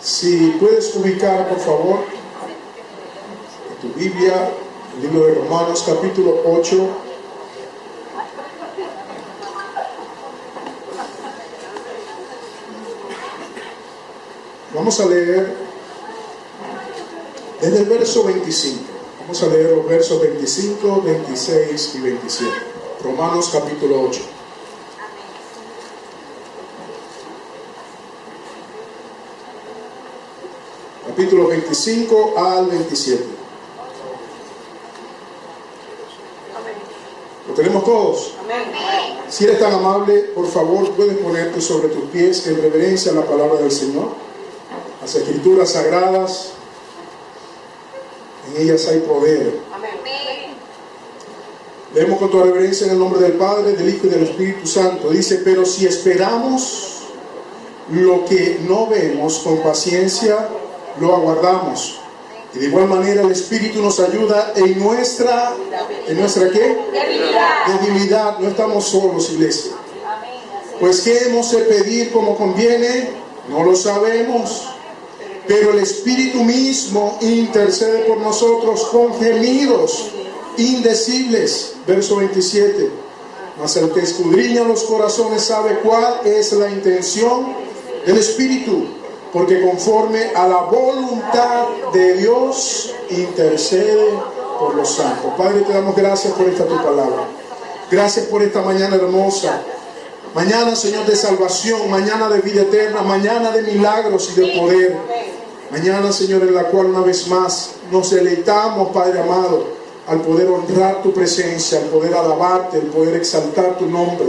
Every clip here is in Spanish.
Si puedes ubicar, por favor, en tu Biblia, el libro de Romanos, capítulo 8. Vamos a leer desde el verso 25. Vamos a leer los versos 25, 26 y 27. Romanos, capítulo 8. Capítulo 25 al 27. ¿Lo tenemos todos? Si eres tan amable, por favor, puedes ponerte sobre tus pies en reverencia a la palabra del Señor. Las escrituras sagradas, en ellas hay poder. Leemos con toda reverencia en el nombre del Padre, del Hijo y del Espíritu Santo. Dice: pero si esperamos lo que no vemos, con paciencia lo aguardamos. Y de igual manera el Espíritu nos ayuda en nuestra ¿qué? Debilidad. No estamos solos, iglesia. Pues ¿qué hemos de pedir como conviene? No lo sabemos. Pero el Espíritu mismo intercede por nosotros con gemidos indecibles. Verso 27. Mas el que escudriña los corazones sabe cuál es la intención del Espíritu, porque conforme a la voluntad de Dios intercede por los santos. Padre, te damos gracias por esta tu palabra. Gracias por esta mañana hermosa. Mañana, Señor, de salvación, mañana de vida eterna, mañana de milagros y de poder. Mañana, Señor, en la cual una vez más nos deleitamos, Padre amado, al poder honrar tu presencia, al poder alabarte, al poder exaltar tu nombre,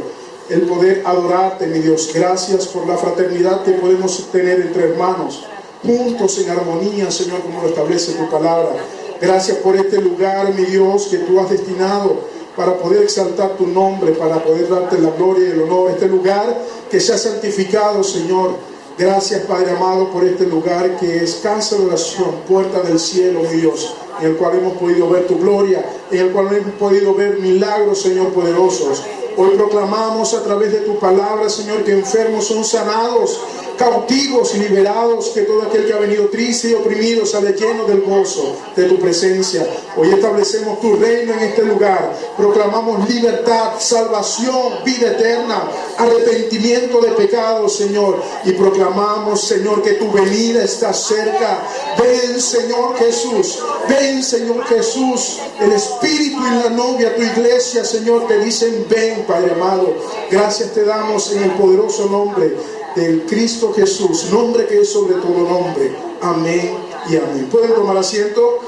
el poder adorarte, mi Dios. Gracias por la fraternidad que podemos tener entre hermanos, juntos en armonía, Señor, como lo establece tu palabra. Gracias por este lugar, mi Dios, que tú has destinado para poder exaltar tu nombre, para poder darte la gloria y el honor. Este lugar que se ha santificado, Señor. Gracias, Padre amado, por este lugar que es casa de oración, puerta del cielo, mi Dios, en el cual hemos podido ver tu gloria, en el cual hemos podido ver milagros, Señor, poderosos. Hoy proclamamos a través de tu palabra, Señor, que enfermos son sanados, cautivos y liberados, que todo aquel que ha venido triste y oprimido sale lleno del gozo de tu presencia. Hoy establecemos tu reino en este lugar. Proclamamos libertad, salvación, vida eterna, arrepentimiento de pecados, Señor. Y proclamamos, Señor, que tu venida está cerca. Ven, Señor Jesús. Ven, Señor Jesús. El Espíritu y la novia, tu iglesia, Señor, te dicen ven, Padre amado. Gracias te damos en el poderoso nombre del Cristo Jesús, nombre que es sobre todo nombre. Amén y amén. Pueden tomar asiento.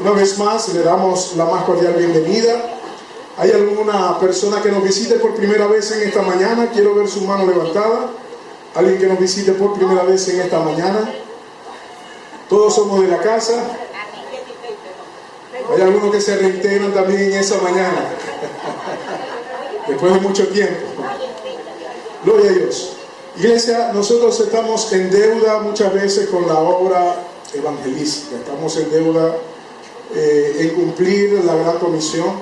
Una vez más le damos la más cordial bienvenida. ¿Hay alguna persona que nos visite por primera vez en esta mañana? Quiero ver su mano levantada. ¿Alguien que nos visite por primera vez en esta mañana? Todos somos de la casa. Hay algunos que se reintegran también en esa mañana después de mucho tiempo. Gloria a Dios. Iglesia, nosotros estamos en deuda muchas veces con la obra evangelística. Estamos en deuda en cumplir la gran comisión.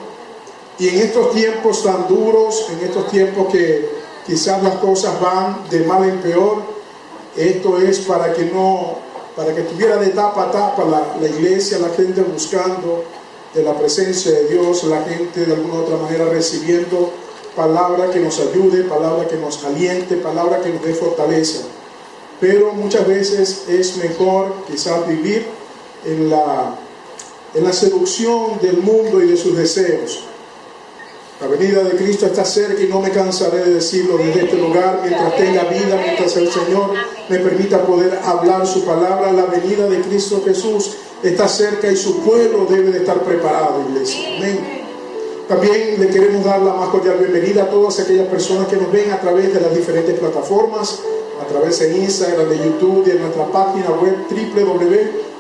Y en estos tiempos tan duros, en estos tiempos que quizás las cosas van de mal en peor, esto es para que estuviera de tapa a tapa la iglesia, la gente buscando de la presencia de Dios, la gente de alguna u otra manera recibiendo palabra que nos ayude, palabra que nos aliente, palabra que nos dé fortaleza. Pero muchas veces es mejor quizás vivir en la seducción del mundo y de sus deseos. La venida de Cristo está cerca y no me cansaré de decirlo desde este lugar. Mientras tenga vida, mientras el Señor me permita poder hablar su palabra, la venida de Cristo Jesús está cerca y su pueblo debe de estar preparado, iglesia. Amén. También le queremos dar la más cordial bienvenida a todas aquellas personas que nos ven a través de las diferentes plataformas, a través de Instagram, de YouTube y en nuestra página web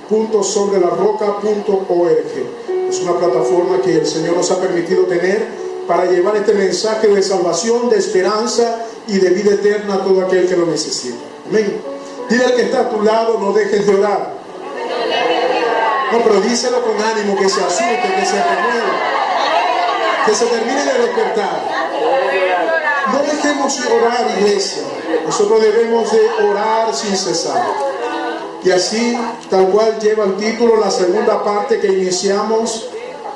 www.sobrelarroca.org. Es una plataforma que el Señor nos ha permitido tener para llevar este mensaje de salvación, de esperanza y de vida eterna a todo aquel que lo necesita. Amén. Dile al que está a tu lado, no dejes de orar. No, pero díselo con ánimo, que se asuste, que se renueve, que se termine de despertar. No dejemos de orar, iglesia. Nosotros debemos de orar sin cesar. Y así, tal cual lleva el título, la segunda parte que iniciamos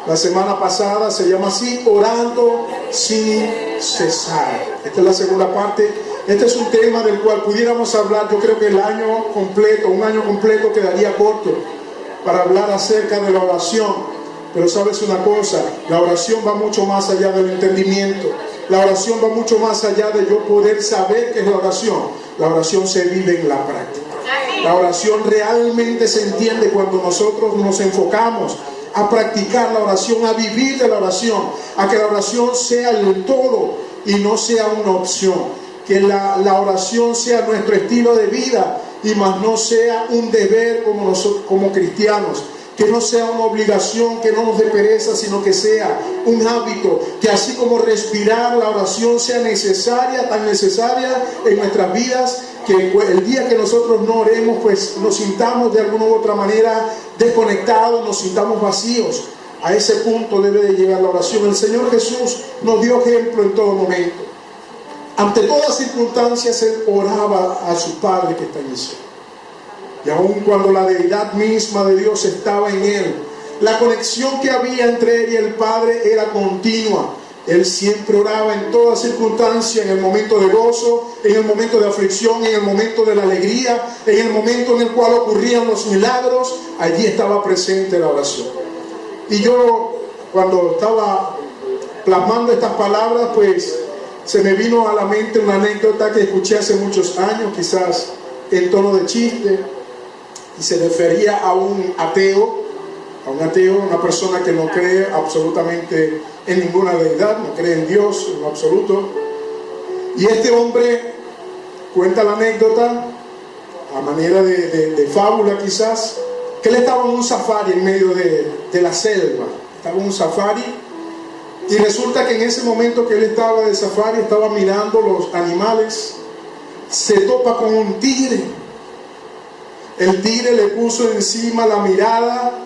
la semana pasada, se llama así: orando sin cesar. Esta es la segunda parte. Este es un tema del cual pudiéramos hablar. Yo creo que un año completo quedaría corto para hablar acerca de la oración. Pero sabes una cosa, la oración va mucho más allá del entendimiento. La oración va mucho más allá de yo poder saber qué es la oración. La oración se vive en la práctica. La oración realmente se entiende cuando nosotros nos enfocamos a practicar la oración, a vivir de la oración, a que la oración sea el todo y no sea una opción. Que la oración sea nuestro estilo de vida y más no sea un deber como nosotros, como cristianos. Que no sea una obligación, que no nos dé pereza, sino que sea un hábito. Que así como respirar, la oración sea necesaria, tan necesaria en nuestras vidas, que el día que nosotros no oremos, pues nos sintamos de alguna u otra manera desconectados, nos sintamos vacíos. A ese punto debe de llegar la oración. El Señor Jesús nos dio ejemplo en todo momento. Ante todas circunstancias, Él oraba a su Padre que está en el cielo. Y aun cuando la deidad misma de Dios estaba en Él, la conexión que había entre Él y el Padre era continua. Él siempre oraba en toda circunstancia, en el momento de gozo, en el momento de aflicción, en el momento de la alegría, en el momento en el cual ocurrían los milagros. Allí estaba presente la oración. Y yo, cuando estaba plasmando estas palabras, pues se me vino a la mente una anécdota que escuché hace muchos años, quizás en tono de chiste, y se refería a un ateo, una persona que no cree absolutamente en ninguna deidad, no cree en Dios en lo absoluto. Y este hombre cuenta la anécdota a manera de fábula quizás, que él estaba en un safari en medio de la selva. Estaba en un safari y resulta que en ese momento que él estaba de safari, estaba mirando los animales, se topa con un tigre. El tigre le puso encima la mirada,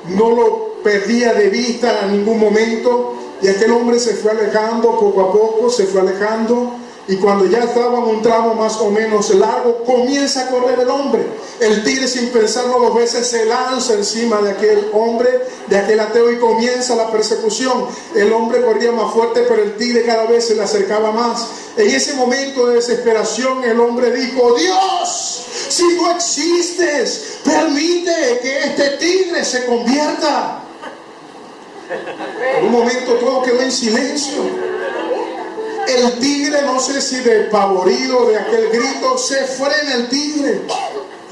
no lo perdía de vista en ningún momento, y aquel hombre se fue alejando poco a poco, se fue alejando, y cuando ya estaba en un tramo más o menos largo, comienza a correr el hombre. El tigre, sin pensarlo dos veces, se lanza encima de aquel hombre, de aquel ateo, y comienza la persecución. El hombre corría más fuerte, pero el tigre cada vez se le acercaba más. En ese momento de desesperación, el hombre dijo: Dios, si tú existes, permite que este tigre se convierta. Por un momento todo quedó en silencio. El tigre, no sé si despavorido de aquel grito, se frena el tigre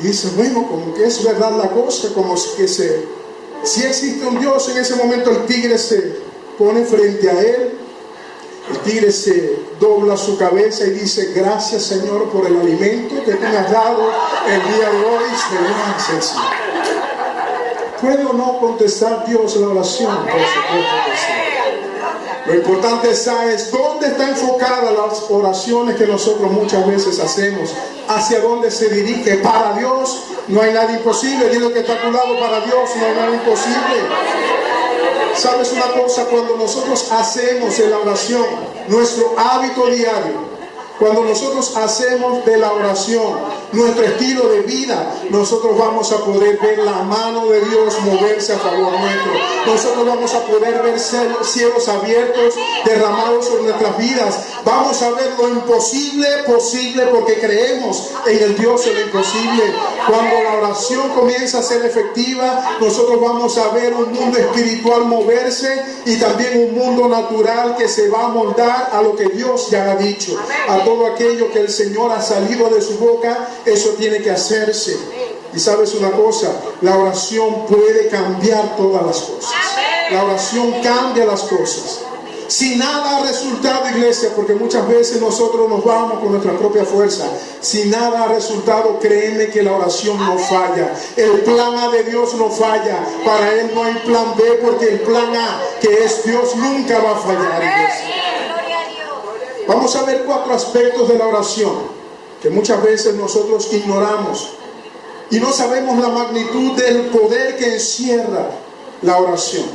y dice: bueno, como que es verdad la cosa, como que si existe un Dios. En ese momento el tigre se pone frente a él. El tigre se dobla su cabeza y dice: gracias, Señor, por el alimento que tú me has dado el día de hoy. Señor, ¿puede o no contestar Dios la oración? Por supuesto que sí. Lo importante es dónde están enfocadas las oraciones que nosotros muchas veces hacemos, hacia dónde se dirige. Para Dios no hay nada imposible. Dile que está a tu lado: para Dios no hay nada imposible. ¿Sabes una cosa? Cuando nosotros hacemos en la oración nuestro hábito diario, cuando nosotros hacemos de la oración nuestro estilo de vida, nosotros vamos a poder ver la mano de Dios moverse a favor nuestro. Nosotros vamos a poder ver cielos abiertos derramados sobre nuestras vidas. Vamos a ver lo imposible posible, porque creemos en el Dios de lo imposible. Cuando la oración comienza a ser efectiva, nosotros vamos a ver un mundo espiritual moverse y también un mundo natural que se va a moldar a lo que Dios ya ha dicho. A todo aquello que el Señor ha salido de su boca, eso tiene que hacerse. Y sabes una cosa, la oración puede cambiar todas las cosas. La oración cambia las cosas. Si nada ha resultado, iglesia, porque muchas veces nosotros nos vamos con nuestra propia fuerza. Si nada ha resultado, créeme que la oración no falla. El plan A de Dios no falla. Para Él no hay plan B, porque el plan A, que es Dios, nunca va a fallar, iglesia. Vamos a ver 4 aspectos de la oración que muchas veces nosotros ignoramos y no sabemos la magnitud del poder que encierra la oración.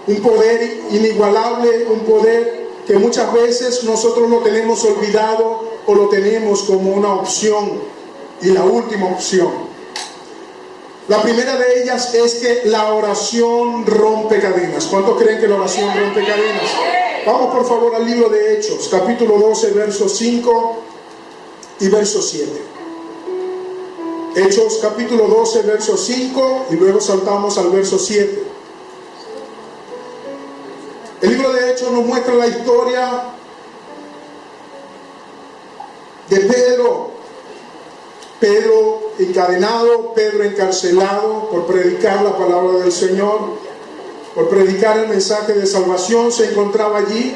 Un poder inigualable, un poder que muchas veces nosotros lo tenemos olvidado o lo tenemos como una opción y la última opción. La primera de ellas es que la oración rompe cadenas. ¿Cuántos creen que la oración rompe cadenas? Vamos por favor al libro de Hechos, capítulo 12, versos 5 y verso 7. Hechos capítulo 12, verso 5 y luego saltamos al verso 7. El libro de Hechos nos muestra la historia de Pedro encadenado, Pedro encarcelado por predicar la palabra del Señor, por predicar el mensaje de salvación. Se encontraba allí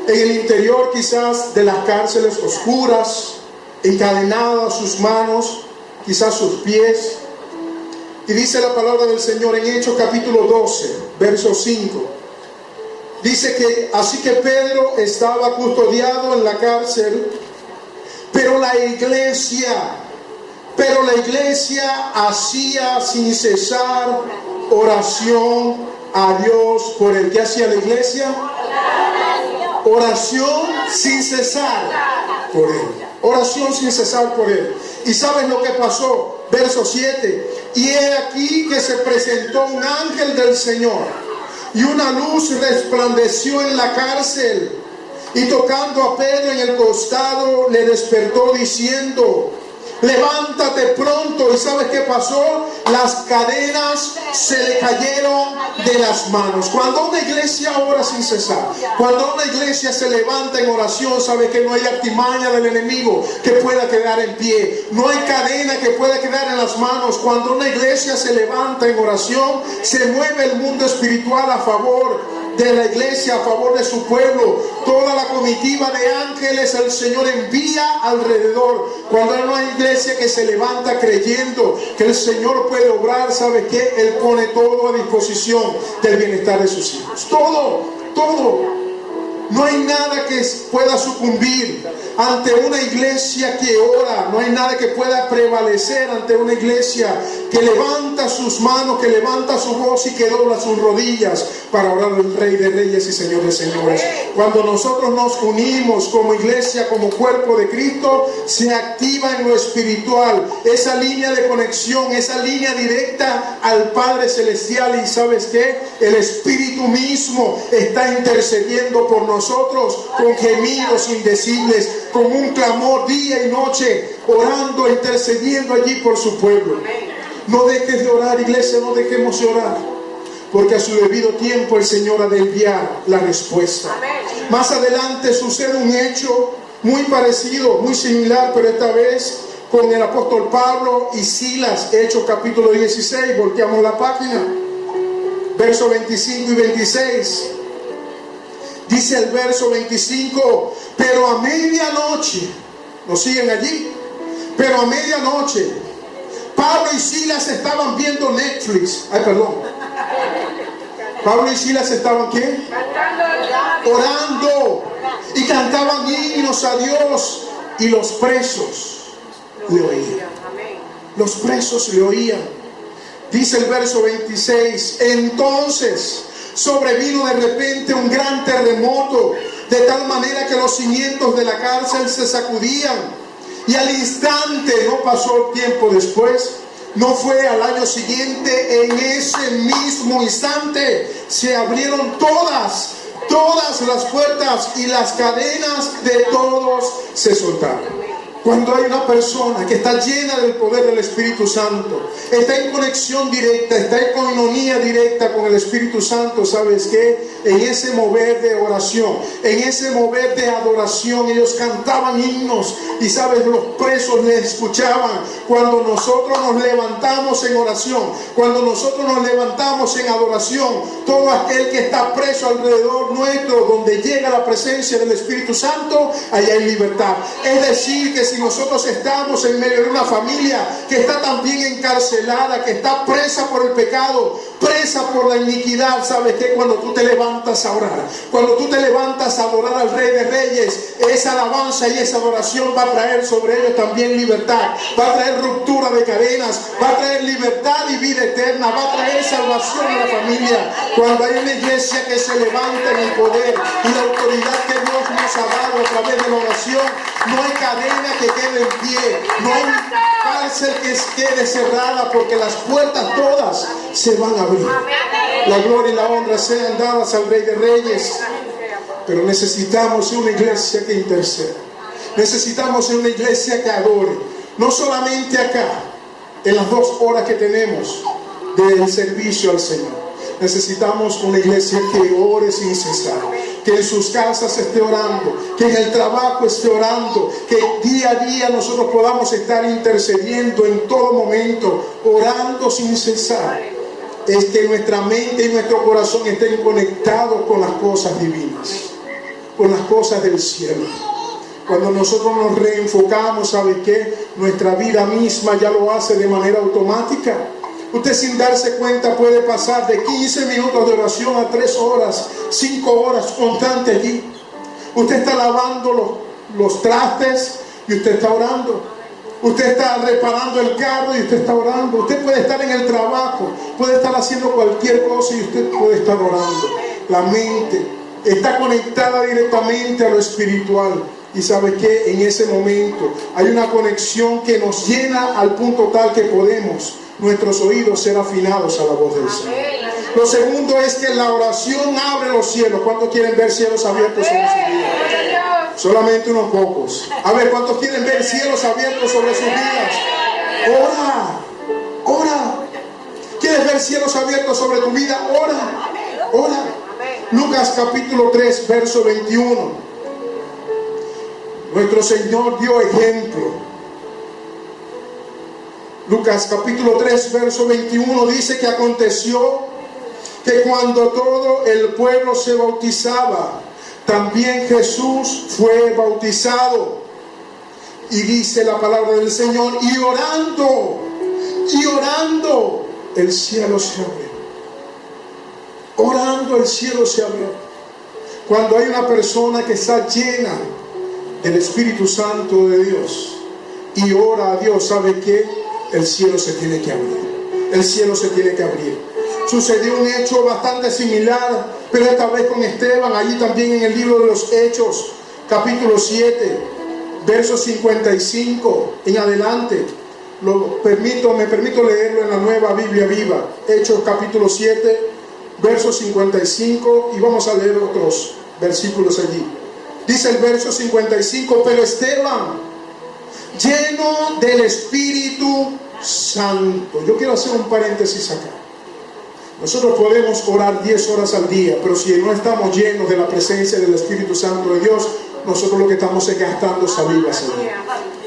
en el interior quizás de las cárceles oscuras, encadenadas sus manos, quizás sus pies. Y dice la palabra del Señor en Hechos capítulo 12, verso 5. Dice que así que Pedro estaba custodiado en la cárcel, pero la iglesia hacía sin cesar oración a Dios por él. ¿Qué hacía la iglesia? Oración sin cesar por él. Oración sin cesar por él. ¿Y sabes lo que pasó? Verso 7. Y he aquí que se presentó un ángel del Señor, y una luz resplandeció en la cárcel, y tocando a Pedro en el costado, le despertó diciendo: levántate pronto. ¿Y sabes qué pasó? Las cadenas se le cayeron de las manos. Cuando una iglesia ora sin cesar, cuando una iglesia se levanta en oración, sabe que no hay artimaña del enemigo que pueda quedar en pie, no hay cadena que pueda quedar en las manos. Cuando una iglesia se levanta en oración, se mueve el mundo espiritual a favor de la iglesia, a favor de su pueblo. Toda la comitiva de ángeles el Señor envía alrededor. Cuando hay una iglesia que se levanta creyendo que el Señor puede obrar, ¿sabe qué? Él pone todo a disposición del bienestar de sus hijos. Todo. No hay nada que pueda sucumbir ante una iglesia que ora. No hay nada que pueda prevalecer ante una iglesia que levanta sus manos, que levanta su voz y que dobla sus rodillas para orar al Rey de Reyes y Señor de Señores. Cuando nosotros nos unimos como iglesia, como cuerpo de Cristo, se activa en lo espiritual esa línea de conexión, esa línea directa al Padre Celestial. Y ¿sabes qué? El Espíritu mismo está intercediendo por nosotros con gemidos indecibles, con un clamor día y noche, orando, intercediendo allí por su pueblo. No dejes de orar, iglesia, no dejemos de orar, porque a su debido tiempo el Señor ha de enviar la respuesta. Más adelante sucede un hecho muy parecido, muy similar, pero esta vez con el apóstol Pablo y Silas. Hechos capítulo 16, volteamos la página, versos 25 y 26. Dice el verso 25: pero a medianoche, ¿nos siguen allí? Pero a medianoche, Pablo y Silas estaban viendo Netflix. Pablo y Silas estaban ¿qué? Orando. Y cantaban himnos a Dios. Y los presos le oían. Los presos le oían. Dice el verso 26: entonces sobrevino de repente un gran terremoto, de tal manera que los cimientos de la cárcel se sacudían. Y al instante, no pasó tiempo después, no fue al año siguiente, en ese mismo instante se abrieron todas las puertas y las cadenas de todos se soltaron. Cuando hay una persona que está llena del poder del Espíritu Santo, está en conexión directa, está en coinonía directa con el Espíritu Santo, ¿sabes qué? En ese mover de oración, en ese mover de adoración, ellos cantaban himnos y, ¿sabes? Los presos les escuchaban. Cuando nosotros nos levantamos en oración, cuando nosotros nos levantamos en adoración, todo aquel que está preso alrededor nuestro, donde llega la presencia del Espíritu Santo, allá hay libertad. Es decir, que si nosotros estamos en medio de una familia que está también encarcelada, que está presa por el pecado, presa por la iniquidad. ¿Sabes qué? Cuando tú te levantas a orar, cuando tú te levantas a adorar al Rey de Reyes, esa alabanza y esa adoración va a traer sobre ellos también libertad, va a traer ruptura de cadenas, va a traer libertad y vida eterna, va a traer salvación a la familia. Cuando hay una iglesia que se levanta en el poder y la autoridad que Dios nos ha dado a través de la oración, no hay cadena que quede en pie, no hay cárcel que quede cerrada, porque las puertas todas se van a abrir. La gloria y la honra sean dadas al Rey de Reyes. Pero necesitamos una iglesia que interceda, necesitamos una iglesia que adore, no solamente acá en las 2 horas que tenemos del servicio al Señor. Necesitamos una iglesia que ore sin cesar, que en sus casas esté orando, que en el trabajo esté orando, que día a día nosotros podamos estar intercediendo en todo momento, orando sin cesar. Es que nuestra mente y nuestro corazón estén conectados con las cosas divinas, con las cosas del cielo. Cuando nosotros nos reenfocamos, ¿sabe qué? Nuestra vida misma ya lo hace de manera automática. Usted sin darse cuenta puede pasar de 15 minutos de oración a 3 horas, 5 horas constante allí. Usted está lavando los trastes y usted está orando. Usted está reparando el carro y usted está orando. Usted puede estar en el trabajo, puede estar haciendo cualquier cosa y usted puede estar orando. La mente está conectada directamente a lo espiritual. Y sabe que en ese momento hay una conexión que nos llena al punto tal que podemos nuestros oídos ser afinados a la voz del Señor. Lo segundo es que la oración abre los cielos. ¿Cuántos quieren ver cielos abiertos sobre sus vidas? Solamente unos pocos. A ver, ¿cuántos quieren ver cielos abiertos sobre sus vidas? Ora, ora. ¿Quieres ver cielos abiertos sobre tu vida? Ora, ora. Lucas capítulo 3, verso 21. Nuestro Señor dio ejemplo. Lucas capítulo 3, verso 21 dice que aconteció que cuando todo el pueblo se bautizaba, también Jesús fue bautizado. Y dice la palabra del Señor, y orando, el cielo se abrió. Orando, el cielo se abrió. Cuando hay una persona que está llena del Espíritu Santo de Dios y ora a Dios, ¿sabe qué? El cielo se tiene que abrir. El cielo se tiene que abrir. Sucedió un hecho bastante similar, pero esta vez con Esteban, allí también en el libro de los Hechos, capítulo 7, verso 55 en adelante. Me permito leerlo en la Nueva Biblia Viva. Hechos capítulo 7, verso 55, y vamos a leer otros versículos allí. Dice el verso 55, pero Esteban, lleno del Espíritu Santo. Yo quiero hacer un paréntesis acá. Nosotros podemos orar 10 horas al día, pero si no estamos llenos de la presencia del Espíritu Santo de Dios, nosotros lo que estamos es gastando saliva, Señor.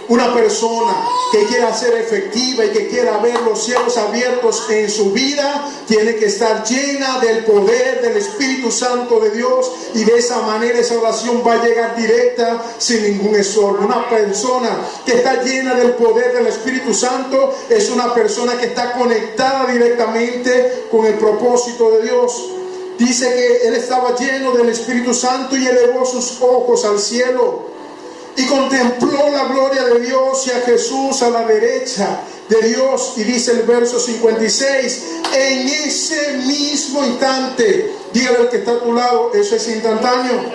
Una persona que quiera ser efectiva y que quiera ver los cielos abiertos en su vida, tiene que estar llena del poder del Espíritu Santo de Dios, y de esa manera esa oración va a llegar directa sin ningún estorbo. Una persona que está llena del poder del Espíritu Santo es una persona que está conectada directamente con el propósito de Dios. Dice que él estaba lleno del Espíritu Santo y elevó sus ojos al cielo y contempló la gloria de Dios y a Jesús a la derecha de Dios. Y dice el verso 56, en ese mismo instante, dígale al que está a tu lado, eso es instantáneo.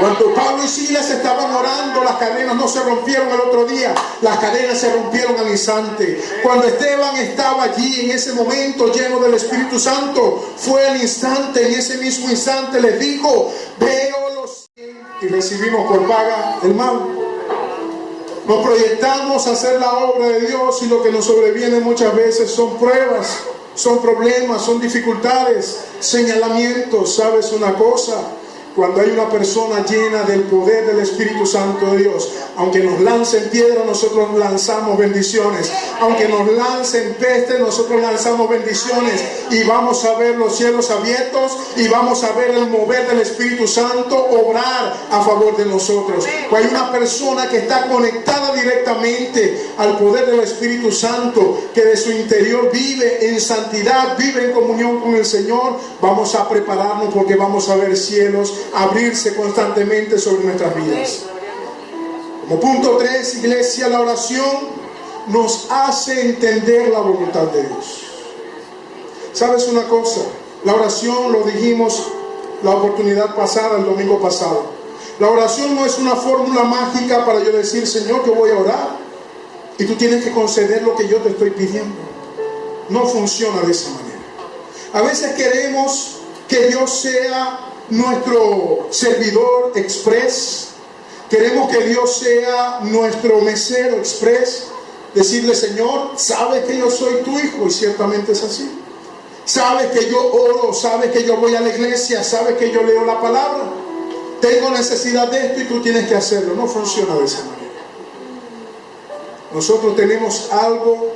Cuando Pablo y Silas estaban orando, las cadenas no se rompieron el otro día, las cadenas se rompieron al instante. Cuando Esteban estaba allí en ese momento lleno del Espíritu Santo, fue al instante, en ese mismo instante les dijo, veo los y recibimos por paga el mal. Nos proyectamos a hacer la obra de Dios y lo que nos sobreviene muchas veces son pruebas, son problemas, son dificultades, señalamientos. ¿Sabes una cosa? Cuando hay una persona llena del poder del Espíritu Santo de Dios, aunque nos lancen piedras, nosotros lanzamos bendiciones. Aunque nos lancen peste, nosotros lanzamos bendiciones. Y vamos a ver los cielos abiertos y vamos a ver el mover del Espíritu Santo obrar a favor de nosotros. Cuando hay una persona que está conectada directamente al poder del Espíritu Santo, que de su interior vive en santidad, vive en comunión con el Señor, vamos a prepararnos porque vamos a ver cielos abrirse constantemente sobre nuestras vidas. Como punto 3, iglesia, la oración nos hace entender la voluntad de Dios. ¿Sabes una cosa? La oración, lo dijimos la oportunidad pasada, el domingo pasado. La oración no es una fórmula mágica para yo decir, Señor, yo voy a orar y tú tienes que conceder lo que yo te estoy pidiendo. No funciona de esa manera. A veces queremos que Dios sea nuestro servidor express. Queremos que Dios sea nuestro mesero express. Decirle, Señor, sabes que yo soy tu hijo, y ciertamente es así. Sabes que yo oro, sabes que yo voy a la iglesia, sabes que yo leo la palabra. Tengo necesidad de esto y tú tienes que hacerlo. No funciona de esa manera. Nosotros tenemos algo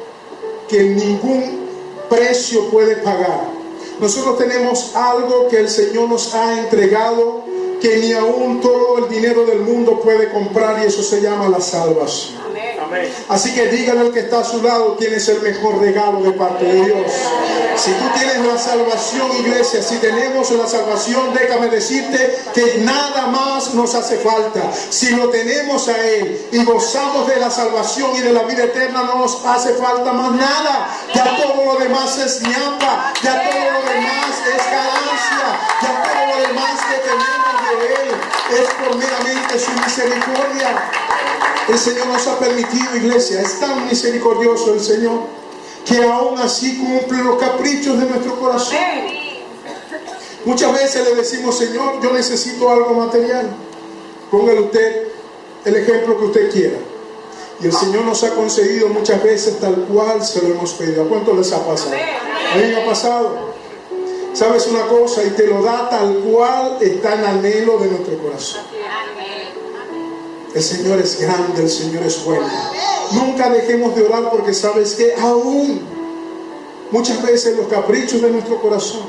que ningún precio puede pagar. Nosotros tenemos algo que el Señor nos ha entregado, que ni aún todo el dinero del mundo puede comprar, y eso se llama la salvación. Amén. Así que dígale al que está a su lado, tienes el mejor regalo de parte de Dios. Si tú tienes la salvación, iglesia, si tenemos la salvación, déjame decirte que nada más nos hace falta. Si lo tenemos a Él y gozamos de la salvación y de la vida eterna, no nos hace falta más nada. Ya todo lo demás es ñapa, ya todo lo demás es ganancia, ya todo lo demás que tenemos de Él es por meramente su misericordia. El Señor nos ha permitido, iglesia, es tan misericordioso el Señor, que aún así cumple los caprichos de nuestro corazón. Muchas veces le decimos, Señor, yo necesito algo material. Póngale usted el ejemplo que usted quiera. Y el Señor nos ha concedido muchas veces tal cual se lo hemos pedido. ¿A cuánto les ha pasado? A mí me ha pasado. ¿Sabes una cosa? Y te lo da tal cual está en anhelo de nuestro corazón. El Señor es grande, el Señor es bueno. Nunca dejemos de orar, porque sabes que aún muchas veces los caprichos de nuestro corazón,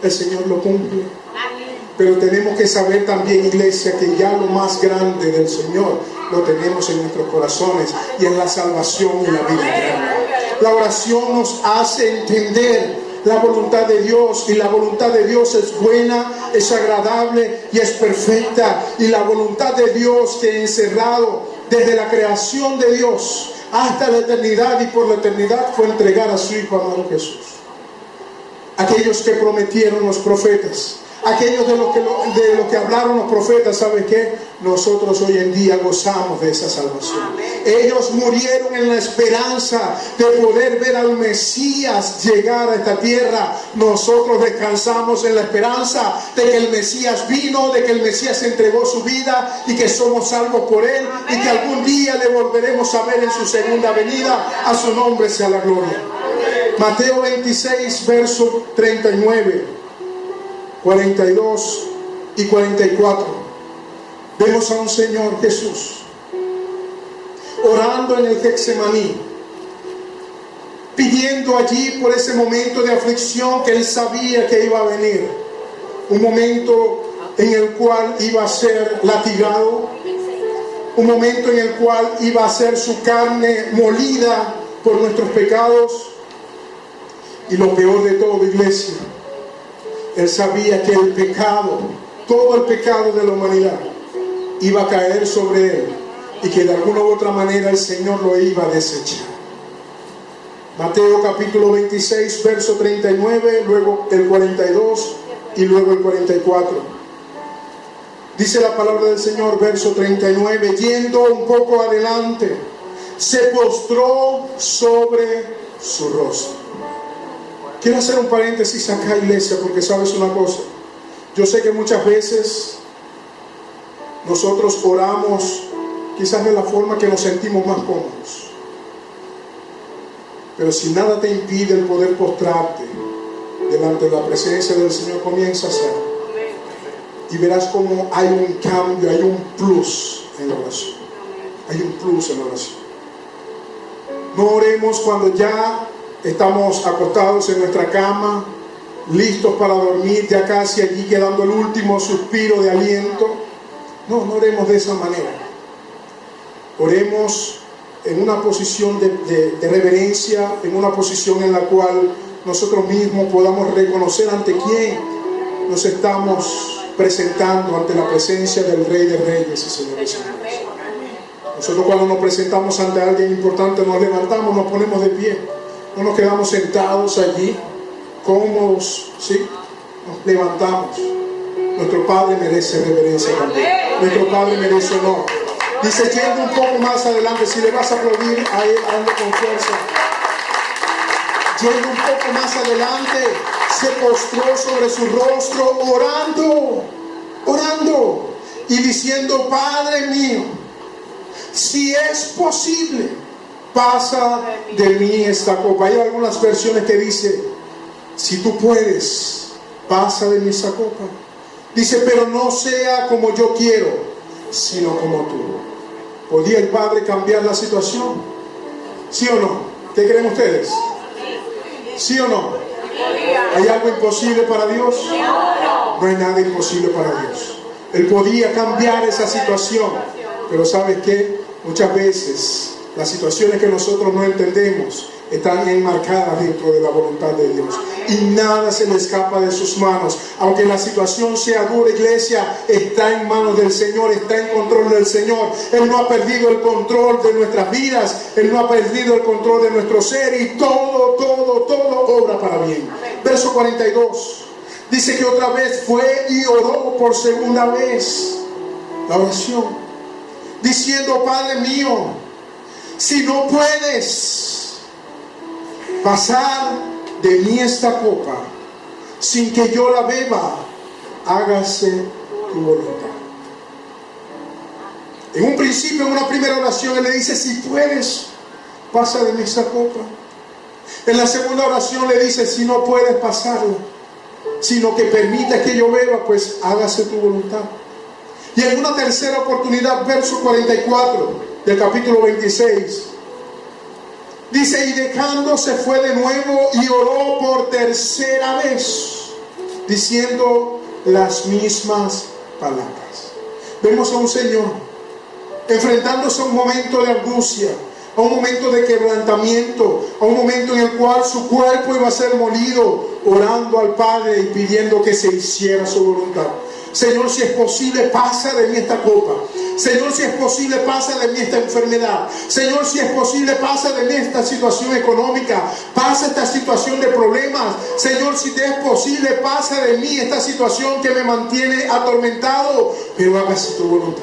el Señor lo cumple. Pero tenemos que saber también, iglesia, que ya lo más grande del Señor lo tenemos en nuestros corazones, y en la salvación y la vida eterna. La oración nos hace entender la voluntad de Dios, y la voluntad de Dios es buena, es agradable y es perfecta. Y la voluntad de Dios, que encerrado desde la creación de Dios hasta la eternidad y por la eternidad, fue entregar a su Hijo amado Jesús. Aquellos que prometieron los profetas, aquellos de los que hablaron los profetas, ¿sabes qué? Nosotros hoy en día gozamos de esa salvación. Ellos murieron en la esperanza de poder ver al Mesías llegar a esta tierra. Nosotros descansamos en la esperanza de que el Mesías vino, de que el Mesías entregó su vida y que somos salvos por Él, y que algún día le volveremos a ver en su segunda venida. A su nombre sea la gloria. Mateo 26, verso 39, 42 y 44. Vemos a un Señor Jesús orando en el Getsemaní, pidiendo allí por ese momento de aflicción que Él sabía que iba a venir. Un momento en el cual iba a ser latigado, un momento en el cual iba a ser su carne molida por nuestros pecados. Y lo peor de todo, iglesia, Él sabía que el pecado, todo el pecado de la humanidad, iba a caer sobre Él, y que de alguna u otra manera el Señor lo iba a desechar. Mateo capítulo 26, verso 39, luego el 42 y luego el 44. Dice la palabra del Señor, verso 39, yendo un poco adelante, se postró sobre su rostro. Quiero hacer un paréntesis acá, iglesia, porque sabes una cosa. Yo sé que muchas veces nosotros oramos quizás de la forma que nos sentimos más cómodos. Pero si nada te impide el poder postrarte delante de la presencia del Señor, comienza a hacerlo. y verás cómo hay un cambio, hay un plus en la oración. Hay un plus en la oración. No oremos cuando ya estamos acostados en nuestra cama, listos para dormir, ya casi allí quedando el último suspiro de aliento. No oremos de esa manera. Oremos en una posición de reverencia, en una posición en la cual nosotros mismos podamos reconocer ante quién nos estamos presentando, ante la presencia del Rey de Reyes y Señor de Señores. Nosotros cuando nos presentamos ante alguien importante nos levantamos, nos ponemos de pie, no nos quedamos sentados allí cómodos, ¿sí? Nos levantamos. Nuestro Padre merece reverencia también. Nuestro Padre merece honor. Dice, yendo un poco más adelante, si le vas a aplaudir a él, hazlo con fuerza. Yendo un poco más adelante, se postró sobre su rostro, orando y diciendo, Padre mío, si es posible, pasa de mí esta copa. Hay algunas versiones que dice, si tú puedes, pasa de mí esta copa. Dice, pero no sea como yo quiero, sino como tú. ¿Podía el Padre cambiar la situación? ¿Sí o no? ¿Qué creen ustedes? ¿Sí o no? ¿Hay algo imposible para Dios? No hay nada imposible para Dios. Él podía cambiar esa situación, pero ¿sabes qué? Muchas veces las situaciones que nosotros no entendemos están enmarcadas dentro de la voluntad de Dios y nada se le escapa de sus manos. Aunque la situación sea dura, iglesia, está en manos del Señor, está en control del Señor. Él no ha perdido el control de nuestras vidas, Él no ha perdido el control de nuestro ser, y todo obra para bien. Verso 42 dice que otra vez fue y oró por segunda vez la oración, diciendo, Padre mío, si no puedes pasar de mí esta copa sin que yo la beba, hágase tu voluntad. En un principio, en una primera oración, él le dice, si puedes, pasa de mí esta copa. En la segunda oración le dice, si no puedes pasarla, sino que permita que yo beba, pues hágase tu voluntad. Y en una tercera oportunidad, verso 44 del capítulo 26, dice, y dejándose fue de nuevo y oró por tercera vez, diciendo las mismas palabras. Vemos a un Señor enfrentándose a un momento de angustia, a un momento de quebrantamiento, a un momento en el cual su cuerpo iba a ser molido, orando al Padre y pidiendo que se hiciera su voluntad. Señor, si es posible, pasa de mí esta copa. Señor, si es posible, pasa de mí esta enfermedad. Señor, si es posible, pasa de mí esta situación económica. Pasa esta situación de problemas. Señor, si te es posible, pasa de mí esta situación que me mantiene atormentado. Pero hágase tu voluntad.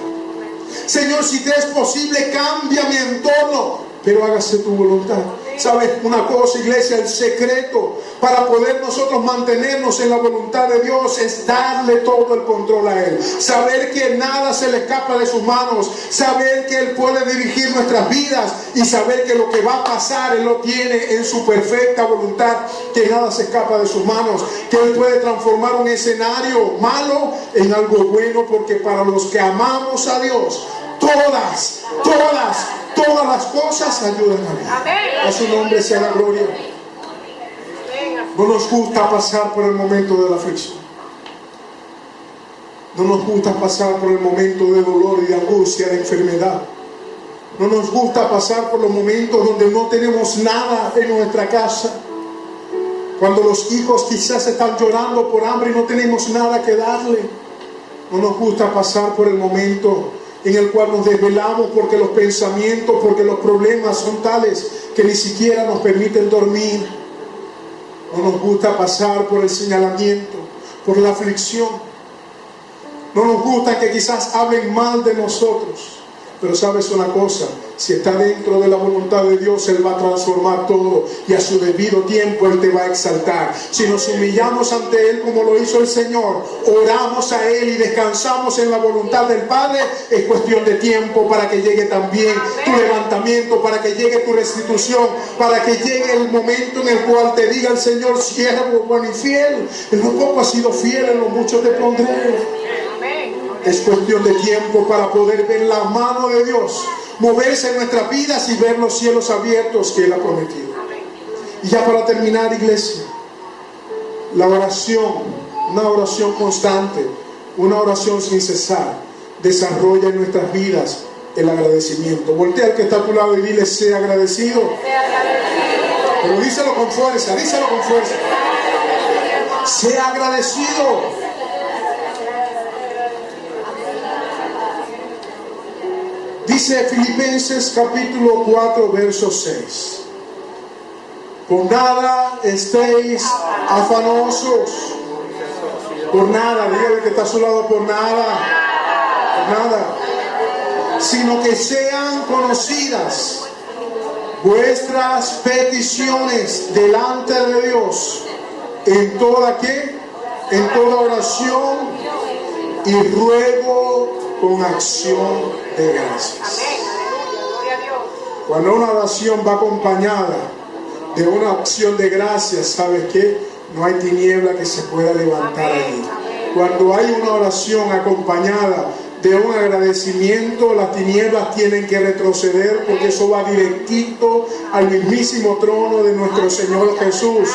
Señor, si te es posible, cambia mi entorno, pero hágase tu voluntad. ¿Sabes una cosa, iglesia? El secreto para poder nosotros mantenernos en la voluntad de Dios es darle todo el control a Él. Saber que nada se le escapa de sus manos. Saber que Él puede dirigir nuestras vidas y saber que lo que va a pasar Él lo tiene en su perfecta voluntad. Que nada se escapa de sus manos. Que Él puede transformar un escenario malo en algo bueno, porque para los que amamos a Dios, todas las cosas ayudan a Dios. A su nombre sea la gloria. No nos gusta pasar por el momento de la aflicción. No nos gusta pasar por el momento de dolor y de angustia, de enfermedad. No nos gusta pasar por los momentos donde no tenemos nada en nuestra casa. Cuando los hijos quizás están llorando por hambre y no tenemos nada que darle. No nos gusta pasar por el momento en el cual nos desvelamos porque los pensamientos, porque los problemas son tales que ni siquiera nos permiten dormir. No nos gusta pasar por el señalamiento, por la aflicción. No nos gusta que quizás hablen mal de nosotros. Pero sabes una cosa, si está dentro de la voluntad de Dios, Él va a transformar todo y a su debido tiempo Él te va a exaltar. Si nos humillamos ante Él como lo hizo el Señor, oramos a Él y descansamos en la voluntad del Padre, es cuestión de tiempo para que llegue también tu levantamiento, para que llegue tu restitución, para que llegue el momento en el cual te diga el Señor, siervo bueno y fiel, en lo poco has sido fiel, en lo mucho te pondré. Es cuestión de tiempo para poder ver la mano de Dios moverse en nuestras vidas y ver los cielos abiertos que Él ha prometido. Y ya para terminar, iglesia, la oración, una oración constante, una oración sin cesar, desarrolla en nuestras vidas el agradecimiento. Voltea al que está a tu lado y dile: sea agradecido. Pero díselo con fuerza, díselo con fuerza. Sea agradecido. Dice Filipenses capítulo 4, verso 6. Por nada estéis afanosos. Por nada, dígale que está a su lado, por nada. Por nada. Sino que sean conocidas vuestras peticiones delante de Dios en toda ¿qué? En toda oración y ruego con acción de gracias. Cuando una oración va acompañada de una acción de gracias, ¿sabes qué? No hay tiniebla que se pueda levantar allí. Cuando hay una oración acompañada de un agradecimiento, las tinieblas tienen que retroceder, porque eso va directito al mismísimo trono de nuestro Señor Jesús.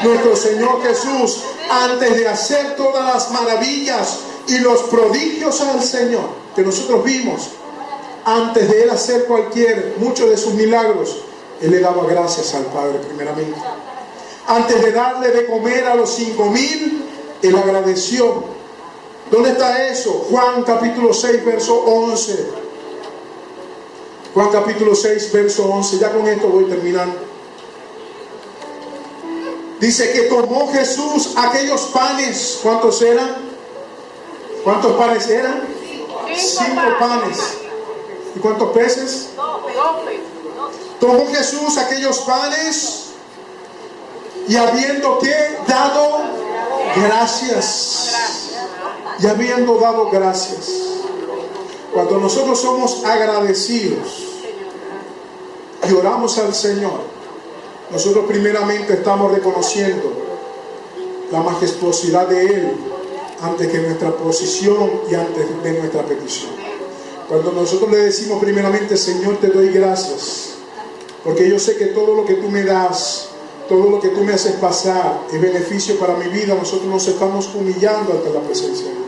Nuestro Señor Jesús, antes de hacer todas las maravillas y los prodigios al Señor que nosotros vimos, antes de Él hacer muchos de sus milagros, Él le daba gracias al Padre primeramente. Antes de darle de comer a los 5,000, Él agradeció. ¿Dónde está eso? Juan capítulo 6, verso 11. Juan capítulo 6, verso 11. Ya con esto voy terminando. Dice que tomó Jesús aquellos panes. ¿Cuántos eran? ¿Cuántos panes eran? 5 panes. ¿Y cuántos peces? 12. Tomó Jesús aquellos panes y habiendo ¿qué? Dado gracias. Y habiendo dado gracias. Cuando nosotros somos agradecidos y oramos al Señor, nosotros primeramente estamos reconociendo la majestuosidad de Él antes que nuestra posición y antes de nuestra petición. Cuando nosotros le decimos primeramente: Señor, te doy gracias, porque yo sé que todo lo que tú me das, todo lo que tú me haces pasar es beneficio para mi vida. Nosotros nos estamos humillando ante la presencia de Dios.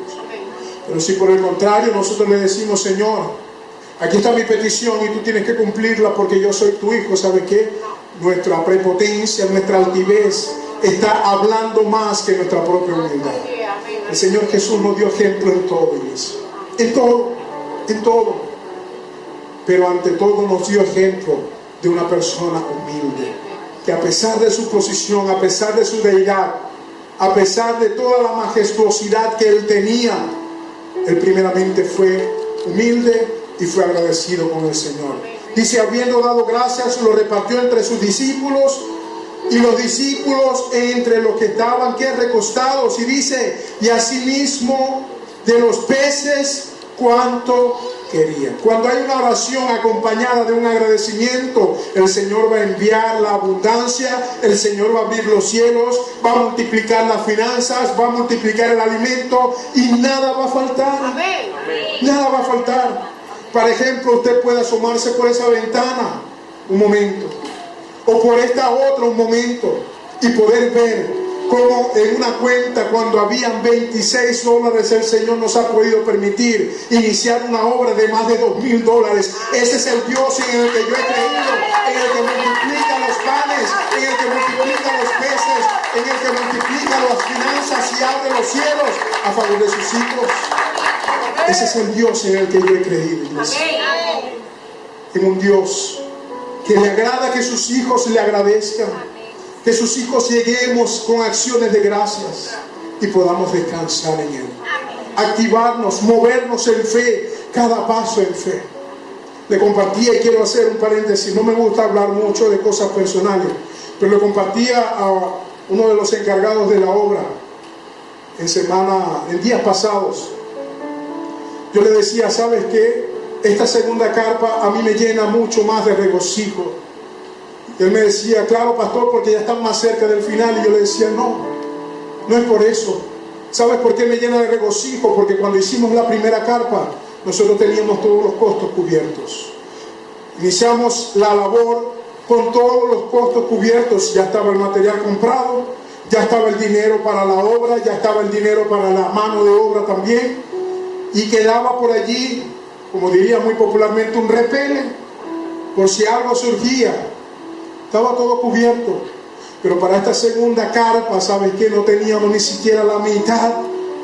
Pero si por el contrario nosotros le decimos: Señor, aquí está mi petición y tú tienes que cumplirla porque yo soy tu hijo, ¿sabes qué? Nuestra prepotencia, nuestra altivez está hablando más que nuestra propia humildad. El Señor Jesús nos dio ejemplo en todo, iglesia. En todo, en todo. Pero ante todo nos dio ejemplo de una persona humilde, que a pesar de su posición, a pesar de su deidad, a pesar de toda la majestuosidad que Él tenía, Él primeramente fue humilde y fue agradecido con el Señor. Dice: habiendo dado gracias, lo repartió entre sus discípulos, y los discípulos entre los que estaban recostados. Y dice: y asimismo de los peces cuanto querían. Cuando hay una oración acompañada de un agradecimiento, el Señor va a enviar la abundancia, el Señor va a abrir los cielos, va a multiplicar las finanzas, va a multiplicar el alimento y nada va a faltar. Amén. Nada va a faltar. Por ejemplo, usted puede asomarse por esa ventana un momento, o por esta otra un momento, y poder ver como en una cuenta, cuando habían $26, el Señor nos ha podido permitir iniciar una obra de más de $2,000. Ese es el Dios en el que yo he creído, en el que multiplica los panes, en el que multiplica los peces, en el que multiplica las finanzas y abre los cielos a favor de sus hijos. Ese es el Dios en el que yo he creído, iglesia. En un Dios que le agrada que sus hijos le agradezcan, que sus hijos lleguemos con acciones de gracias y podamos descansar en Él. Activarnos, movernos en fe, cada paso en fe. Le compartía, y quiero hacer un paréntesis, no me gusta hablar mucho de cosas personales, pero le compartía a uno de los encargados de la obra en días pasados. Yo le decía: ¿sabes qué? Esta segunda carpa a mí me llena mucho más de regocijo. Y él me decía: claro, pastor, porque ya están más cerca del final. Y yo le decía: no es por eso, ¿Sabes por qué me llena de regocijo? Porque cuando hicimos la primera carpa, nosotros teníamos todos los costos cubiertos. Iniciamos la labor con todos los costos cubiertos. Ya estaba el material comprado, ya estaba el dinero para la obra, ya estaba el dinero para la mano de obra también. Y quedaba por allí, como diría muy popularmente, un repele, por si algo surgía. Estaba todo cubierto. Pero para esta segunda carpa, ¿sabes qué? No teníamos ni siquiera la mitad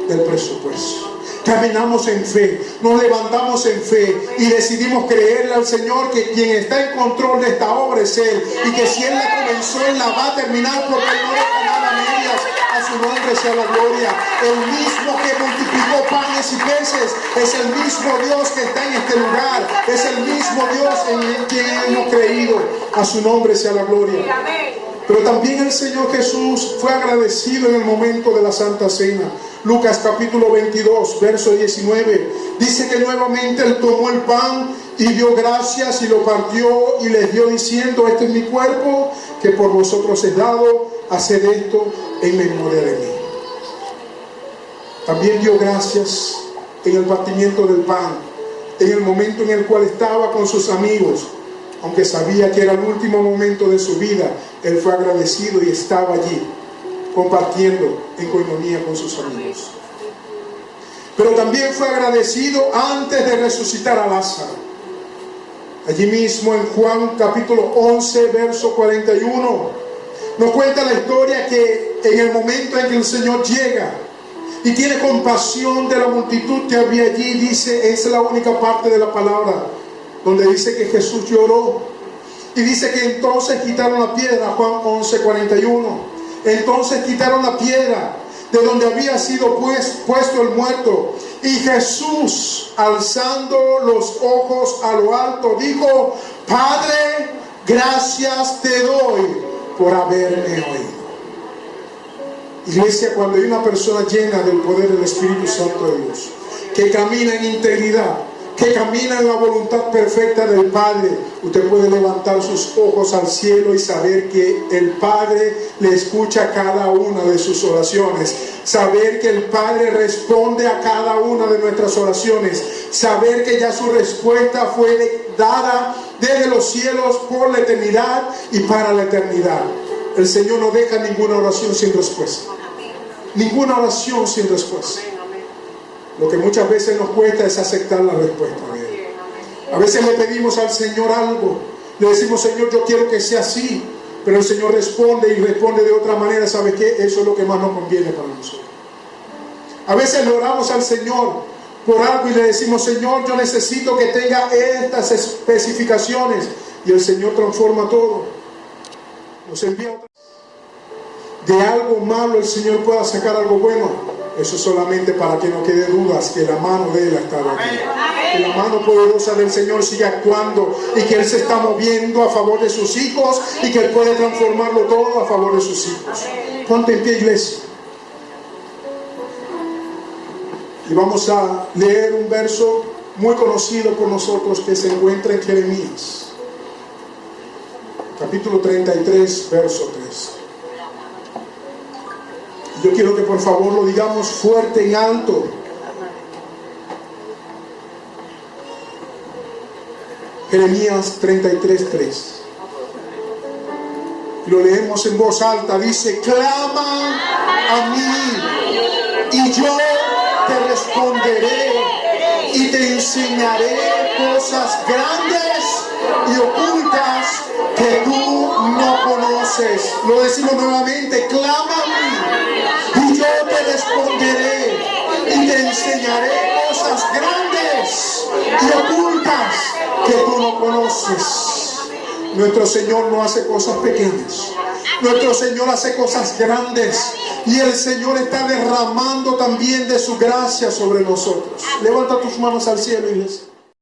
del presupuesto. Caminamos en fe, nos levantamos en fe y decidimos creerle al Señor que quien está en control de esta obra es Él, y que si Él la comenzó, Él la va a terminar, porque Él no deja nada a medias. A su nombre sea la gloria. El mismo que multiplicó panes y peces es el mismo Dios que está en este lugar, es el mismo Dios en quien hemos creído. A su nombre sea la gloria. Pero también el Señor Jesús fue agradecido en el momento de la Santa Cena. Lucas capítulo 22, verso 19, dice que nuevamente Él tomó el pan y dio gracias y lo partió y les dio diciendo: este es mi cuerpo que por vosotros es dado, haced esto en memoria de mí. También dio gracias en el partimiento del pan, en el momento en el cual estaba con sus amigos. Aunque sabía que era el último momento de su vida, Él fue agradecido y estaba allí, compartiendo en coinonía con sus amigos. Pero también fue agradecido antes de resucitar a Lázaro. Allí mismo en Juan capítulo 11, verso 41, nos cuenta la historia que en el momento en que el Señor llega y tiene compasión de la multitud que había allí, dice, es la única parte de la palabra donde dice que Jesús lloró. Y dice que entonces quitaron la piedra, Juan 11, 41. Entonces quitaron la piedra de donde había sido puesto el muerto. Y Jesús, alzando los ojos a lo alto, dijo: Padre, gracias te doy por haberme oído. Iglesia, cuando hay una persona llena del poder del Espíritu Santo de Dios, que camina en integridad, que camina en la voluntad perfecta del Padre, usted puede levantar sus ojos al cielo y saber que el Padre le escucha cada una de sus oraciones, saber que el Padre responde a cada una de nuestras oraciones, saber que ya su respuesta fue dada desde los cielos por la eternidad y para la eternidad. El Señor no deja ninguna oración sin respuesta, ninguna oración sin respuesta. Lo que muchas veces nos cuesta es aceptar la respuesta de Él. A veces le pedimos al Señor algo, le decimos: Señor, yo quiero que sea así, pero el Señor responde y responde de otra manera. ¿Sabe qué? Eso es lo que más nos conviene para nosotros. A veces le oramos al Señor por algo y le decimos: Señor, yo necesito que tenga estas especificaciones, y el Señor transforma todo, nos envía otra. De algo malo el Señor pueda sacar algo bueno. Eso solamente para que no quede dudas que la mano de Él ha estado aquí, que la mano poderosa del Señor sigue actuando y que Él se está moviendo a favor de sus hijos y que Él puede transformarlo todo a favor de sus hijos. Ponte en pie, iglesia, y vamos a leer un verso muy conocido por nosotros que se encuentra en Jeremías capítulo 33, verso 3. Yo quiero que por favor lo digamos fuerte en alto. Jeremías 33:3. Lo leemos en voz alta. Dice: clama a mí y yo te responderé y te enseñaré cosas grandes y ocultas que tú no conoces. Lo decimos nuevamente: clama a mí y yo te responderé y te enseñaré cosas grandes y ocultas que tú no conoces. Nuestro Señor no hace cosas pequeñas, nuestro Señor hace cosas grandes, y el Señor está derramando también de su gracia sobre nosotros. Levanta tus manos al cielo, iglesia.